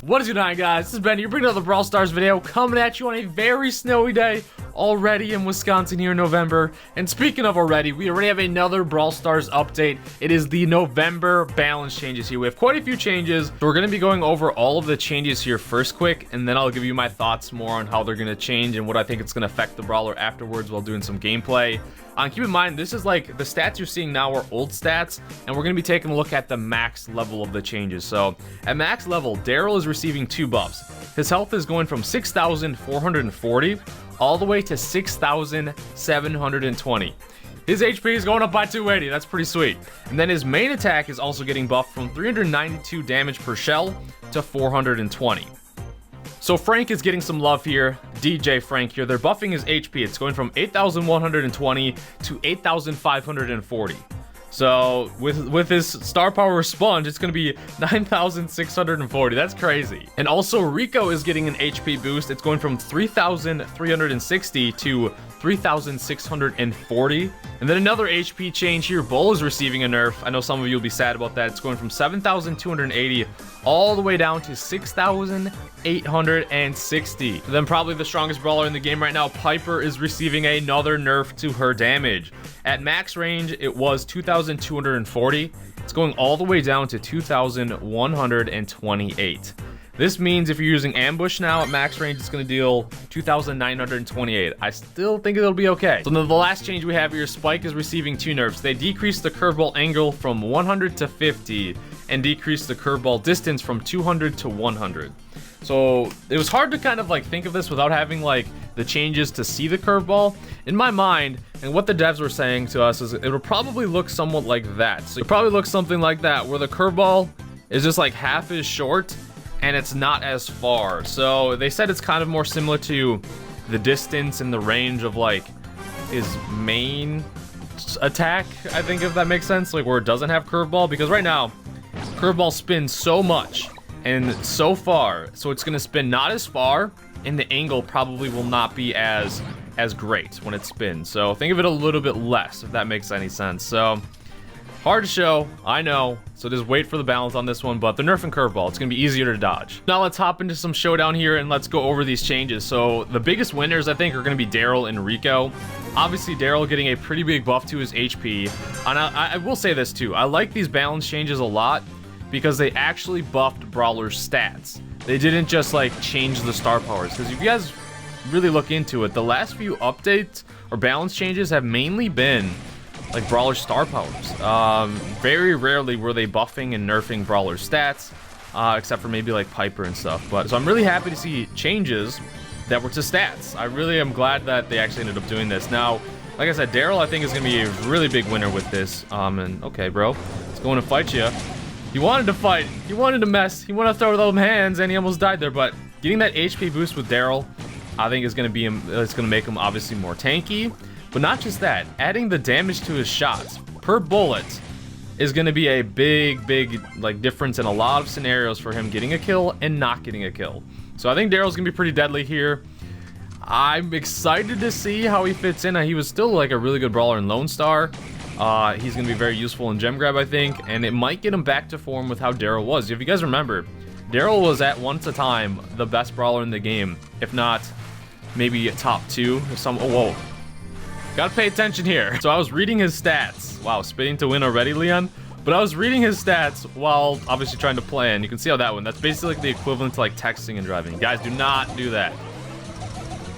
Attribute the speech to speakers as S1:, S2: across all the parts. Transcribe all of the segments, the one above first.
S1: What is going on, guys? This is Ben. You're bringing another Brawl Stars video coming at you on a very snowy day already in Wisconsin here in November. And speaking of already, we already have another Brawl Stars update. It is the November balance changes here. We have quite a few changes. So we're going to be going over all of the changes here first quick, and then I'll give you my thoughts more on how they're going to change and what I think it's going to affect the brawler afterwards while doing some gameplay. Keep in mind, this is like the stats you're seeing now are old stats, and we're going to be taking a look at the max level of the changes. So at max level, Darryl is receiving 2 buffs. His health is going from 6,440 all the way to 6,720. His HP is going up by 280. That's pretty sweet. And then his main attack is also getting buffed from 392 damage per shell to 420. So Frank is getting some love here. DJ Frank here. They're buffing his HP. It's going from 8,120 to 8,540. So with his star power sponge, it's going to be 9,640. That's crazy. And also Rico is getting an HP boost. It's going from 3,360 to 3,640. And then another HP change here. Bull is receiving a nerf. I know some of you will be sad about that. It's going from 7,280 all the way down to 6,860. And then probably the strongest brawler in the game right now, Piper, is receiving another nerf to her damage. At max range, it was 2,240. It's going all the way down to 2,128. This means if you're using ambush now at max range, it's going to deal 2,928. I still think it'll be okay. So then the last change we have here, Spike is receiving 2 nerfs. They decreased the curveball angle from 100 to 50 and decreased the curveball distance from 200 to 100. So it was hard to kind of like think of this without having like the changes to see the curveball. In my mind, and what the devs were saying to us is it'll probably look somewhat like that. So it'll probably look something like that, where the curveball is just like half as short and it's not as far. So they said it's kind of more similar to the distance and the range of like his main attack, I think, if that makes sense, like where it doesn't have curveball, because right now curveball spins so much and so far, so it's gonna spin not as far, and the angle probably will not be as great when it spins. So think of it a little bit less, if that makes any sense. So hard to show, I know, so just wait for the balance on this one, but the nerf and curveball, it's gonna be easier to dodge. Now let's hop into some showdown here and let's go over these changes. So the biggest winners, I think, are gonna be Darryl and Rico. Obviously Darryl getting a pretty big buff to his HP, and I will say this too, I like these balance changes a lot because they actually buffed Brawler's stats. They didn't just like change the star powers, because if you guys really look into it, the last few updates or balance changes have mainly been like Brawler star powers. Very rarely were they buffing and nerfing Brawler stats, except for maybe like Piper and stuff. But so I'm really happy to see changes that were to stats. I really am glad that they actually ended up doing this. Now, like I said, Darryl, I think, is gonna be a really big winner with this. And okay, bro, let's go in and fight you. He wanted to fight, he wanted to mess, he wanted to throw with all them hands, and he almost died there. But getting that HP boost with Darryl, I think is gonna be, it's gonna make him obviously more tanky. But not just that, adding the damage to his shots per bullet is going to be a big like difference in a lot of scenarios for him getting a kill and not getting a kill. So I think Darryl's going to be pretty deadly here. I'm excited to see how he fits in. He was still like a really good brawler in Lone Star. He's going to be very useful in Gem Grab, I think, and it might get him back to form with how Darryl was. If you guys remember, Darryl was at once a time the best brawler in the game, if not maybe top 2. Oh, whoa. Gotta pay attention here. So I was reading his stats. Wow, spitting to win already, Leon? But I was reading his stats while obviously trying to plan. You can see how that went. That's basically like the equivalent to like texting and driving. Guys, do not do that.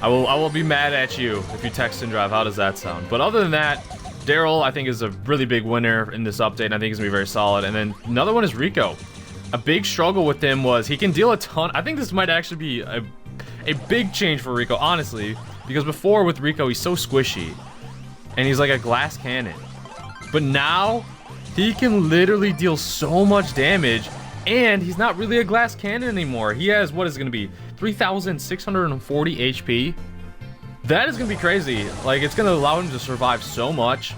S1: I will be mad at you if you text and drive. How does that sound? But other than that, Darryl, I think, is a really big winner in this update, and I think he's gonna be very solid. And then another one is Rico. A big struggle with him was he can deal a ton. I think this might actually be a big change for Rico, honestly, because before with Rico, he's so squishy and he's like a glass cannon, but now he can literally deal so much damage, and he's not really a glass cannon anymore. He has, what is it gonna be, 3,640 HP. That is gonna be crazy. Like, it's gonna allow him to survive so much.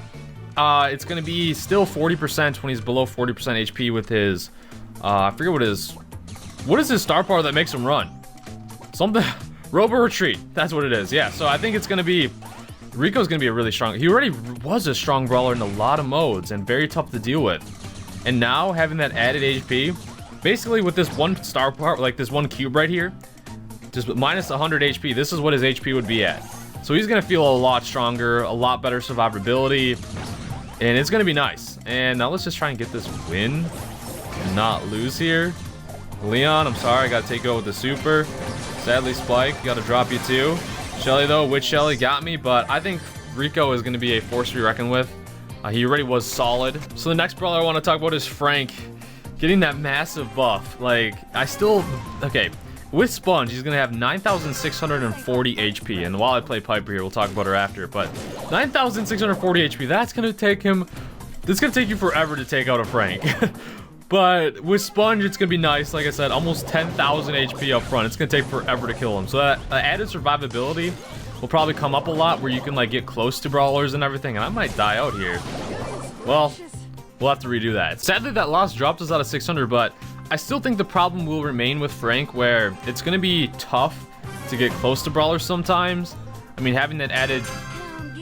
S1: It's gonna be still 40% when he's below 40% HP with his I forget what is his star power that makes him run? Something Robo Retreat. That's what it is. Yeah, so I think it's gonna be Rico's gonna be a really strong. He already was a strong brawler in a lot of modes and very tough to deal with. And now having that added HP, basically with this one star part, like this one cube right here, just minus 100 HP, this is what his HP would be at. So he's gonna feel a lot stronger, a lot better survivability, and it's gonna be nice. And now let's just try and get this win and not lose here. Leon, I'm sorry, I gotta take over with the super. Sadly, Spike, gotta drop you too. Shelly though, Witch Shelly got me, but I think Rico is gonna be a force to be reckoned with. He already was solid. So the next brawler I want to talk about is Frank. Getting that massive buff. Like, okay. With Sponge, he's gonna have 9,640 HP. And while I play Piper here, we'll talk about her after. But 9,640 HP, that's gonna take him. It's gonna take you forever to take out a Frank. But with Sponge, it's gonna be nice. Like I said, almost 10,000 HP up front. It's gonna take forever to kill him. So that added survivability will probably come up a lot, where you can like get close to brawlers and everything. And I might die out here. Well, we'll have to redo that. Sadly, that loss dropped us out of 600, but I still think the problem will remain with Frank, where it's gonna be tough to get close to brawlers sometimes. I mean, having that added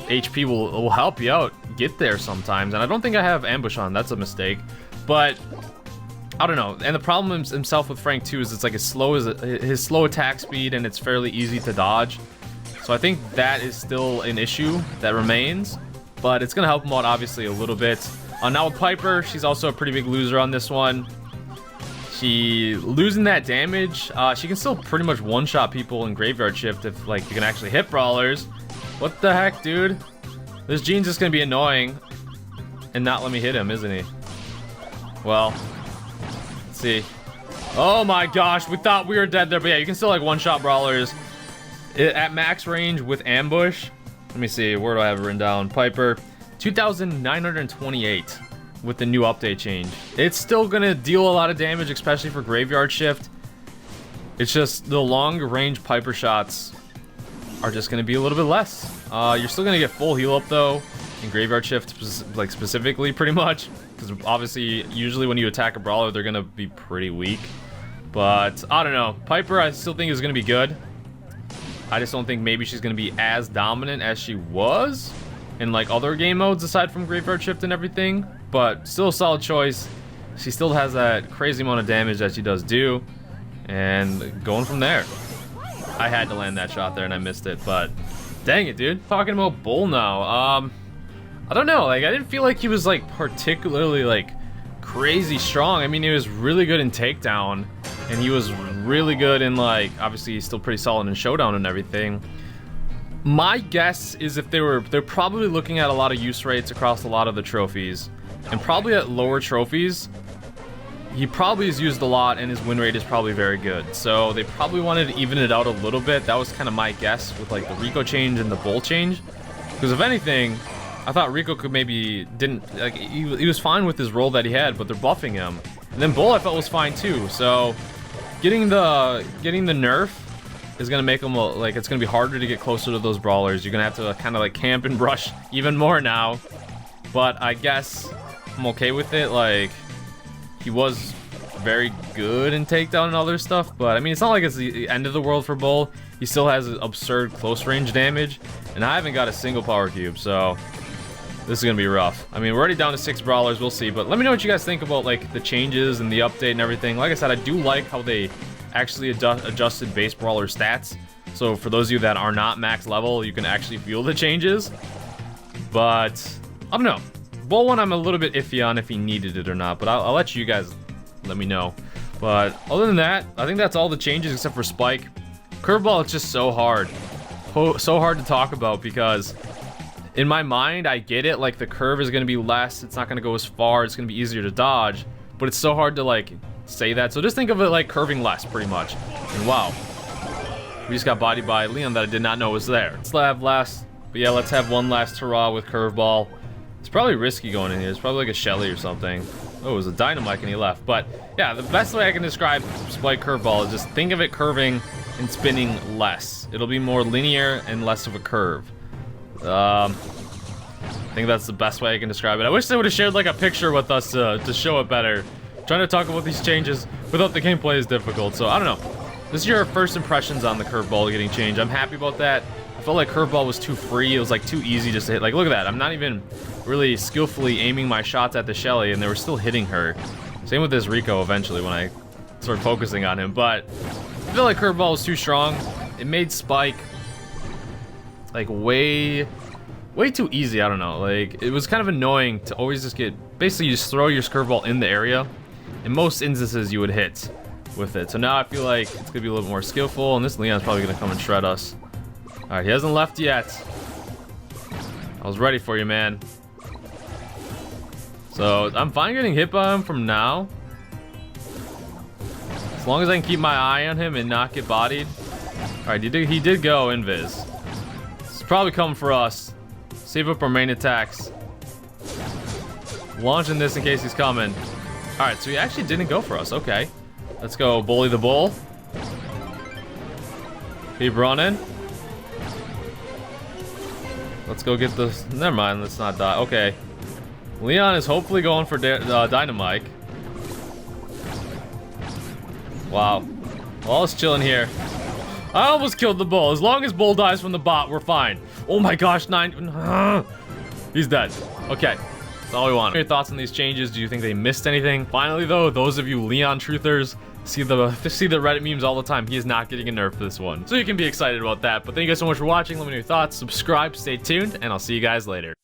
S1: HP will help you out get there sometimes. And I don't think I have ambush on. That's a mistake. But I don't know. And the problem himself with Frank too is it's like his slow attack speed, and it's fairly easy to dodge. So I think that is still an issue that remains, but it's gonna help him out obviously a little bit. Now with Piper, she's also a pretty big loser on this one. She losing that damage. She can still pretty much one-shot people in Graveyard Shift if like you can actually hit brawlers. What the heck, dude? This Gene's just gonna be annoying and not let me hit him, isn't he? Well, let's see. Oh my gosh, we thought we were dead there, but yeah, you can still like one-shot brawlers at max range with ambush. Let me see, where do I have it written down? Piper, 2,928 with the new update change. It's still gonna deal a lot of damage, especially for Graveyard Shift. It's just the long range Piper shots are just gonna be a little bit less. You're still gonna get full heal up though in Graveyard Shift, like specifically pretty much, because obviously usually when you attack a brawler they're gonna be pretty weak. But I don't know, Piper I still think is gonna be good. I just don't think maybe she's going to be as dominant as she was in like other game modes aside from Graveyard Shift and everything, but still a solid choice. She still has that crazy amount of damage that she does do, and going from there. I had to land that shot there and I missed it, but dang it, dude. Talking about Bull now. I don't know, like I didn't feel like he was like particularly like crazy strong. I mean, he was really good in takedown, and he was really good in like, obviously he's still pretty solid in showdown and everything. My guess is if they're probably looking at a lot of use rates across a lot of the trophies, and probably at lower trophies he probably is used a lot and his win rate is probably very good. So they probably wanted to even it out a little bit. That was kind of my guess with like the Rico change and the Bull change, because if anything I thought Rico could maybe he was fine with his role that he had, but they're buffing him. And then Bull I felt was fine too. So getting the nerf is gonna make him like, it's gonna be harder to get closer to those brawlers. You're gonna have to kind of like camp and brush even more now. But I guess I'm okay with it. Like, he was very good in takedown and other stuff, but I mean, it's not like it's the end of the world for Bull. He still has absurd close range damage, and I haven't got a single power cube, so this is gonna be rough. I mean, we're already down to 6 brawlers, we'll see. But let me know what you guys think about like the changes and the update and everything. Like I said, I do like how they actually adjusted base brawler stats. So for those of you that are not max level, you can actually feel the changes. But I don't know. Bull one I'm a little bit iffy on if he needed it or not, but I'll let you guys let me know. But other than that, I think that's all the changes except for Spike. Curveball is just so hard. So hard to talk about, because in my mind, I get it, like the curve is gonna be less, it's not gonna go as far, it's gonna be easier to dodge, but it's so hard to like say that. So just think of it like curving less, pretty much. And wow, we just got bodied by Leon that I did not know was there. Let's have last, but yeah, let's have one last hurrah with curveball. It's probably risky going in here. It's probably like a Shelly or something. Oh, it was a dynamite and he left. But yeah, the best way I can describe Spike curveball is just think of it curving and spinning less. It'll be more linear and less of a curve. I think that's the best way I can describe it. I wish they would have shared like a picture with us to show it better. Trying to talk about these changes without the gameplay is difficult, so I don't know. This is your first impressions on the curveball getting changed. I'm happy about that. I felt like curveball was too free. It was like too easy just to hit. Like, look at that. I'm not even really skillfully aiming my shots at the Shelly, and they were still hitting her. Same with this Rico eventually when I start focusing on him. But I feel like Curveball was too strong. It made Spike like way too easy. I don't know. Like, it was kind of annoying to always just get, basically you just throw your Curveball in the area. In most instances, you would hit with it. So now I feel like it's gonna be a little more skillful, and this Leon's probably gonna come and shred us. All right, he hasn't left yet. I was ready for you, man. So I'm fine getting hit by him from now, as long as I can keep my eye on him and not get bodied. All right, he did go invis. It's probably coming for us. Save up our main attacks. Launching this in case he's coming. All right, so he actually didn't go for us. Okay, let's go bully the bull. Keep running. Let's go get this. Never mind, let's not die. Okay. Leon is hopefully going for Dynamite. Wow. Well, it's chilling here. I almost killed the bull. As long as bull dies from the bot, we're fine. Oh my gosh, 9. He's dead. Okay. That's all we want. Your thoughts on these changes? Do you think they missed anything? Finally, though, those of you Leon truthers see the Reddit memes all the time. He is not getting a nerf for this one. So you can be excited about that. But thank you guys so much for watching. Let me know your thoughts. Subscribe, stay tuned, and I'll see you guys later.